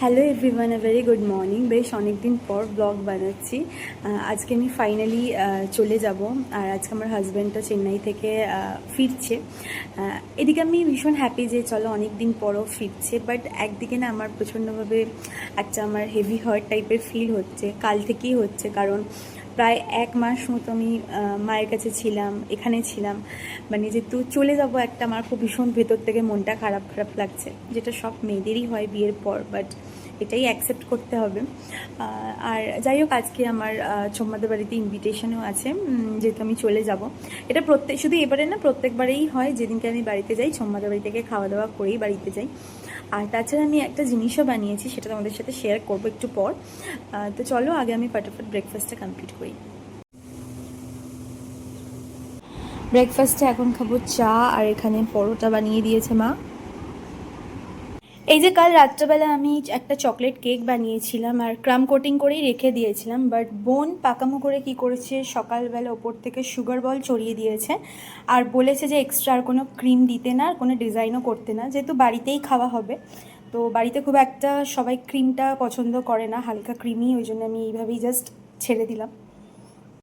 Hello everyone, a very good morning. বেশ অনেক দিন পর ব্লগ বানাচ্ছি। আজকে আমি ফাইনালি চলে যাব। আর আজকে আমার হাজব্যান্ডটা চেন্নাই থেকে ফিরছে। এদিকে আমি ভীষণ হ্যাপি যে চলো অনেক দিন পরও ফিরছে, বাট একদিকে না আমার প্রচণ্ডভাবে একটা আমার হেভি হার্ট টাইপের ফিল হচ্ছে, কাল থেকেই হচ্ছে। কারণ প্রায় 1 মাস মতো আমি মায়ের কাছে ছিলাম, এখানে ছিলাম। মানে যেহেতু চলে যাব একটা, আমার খুব ভীষণ ভেতর থেকে মনটা খারাপ খারাপ লাগছে, যেটা সব মেয়েদেরই হয় বিয়ের পর, বাট এটাই অ্যাকসেপ্ট করতে হবে। আর যাই হোক, আজকে আমার চম্মাদের বাড়িতে ইনভিটেশনও আছে, যেহেতু আমি চলে যাব। এটা শুধু এবারে না, প্রত্যেকবারেই হয়। যেদিনকে আমি বাড়িতে যাই, চম্মাদের বাড়ি থেকে খাওয়া দাওয়া করেই বাড়িতে যাই। আর তাছাড়া আমি একটা জিনিসও বানিয়েছি, সেটা তোমাদের সাথে শেয়ার করবো একটু পর। তো চলো আগে আমি ফটাফট ব্রেকফাস্টটা কমপ্লিট করি। ব্রেকফাস্টে এখন খাবো চা, আর এখানে পরোটা বানিয়ে দিয়েছে মা। এই যে কাল রাত্রেবেলা আমি একটা চকলেট কেক বানিয়েছিলাম আর ক্রাম কোটিং করেই রেখে দিয়েছিলাম, বাট বোন পাকামো করে কি করেছে, সকালবেলা ওপর থেকে সুগার বল চড়িয়ে দিয়েছে আর বলেছে যে এক্সট্রা আর কোনো ক্রিম দিতে না, আর কোনো ডিজাইনও করতে না, যেহেতু বাড়িতেই খাওয়া হবে। তো বাড়িতে খুব একটা সবাই ক্রিমটা পছন্দ করে না, হালকা ক্রিমই, ওই জন্য আমি এইভাবেই জাস্ট ছেড়ে দিলাম।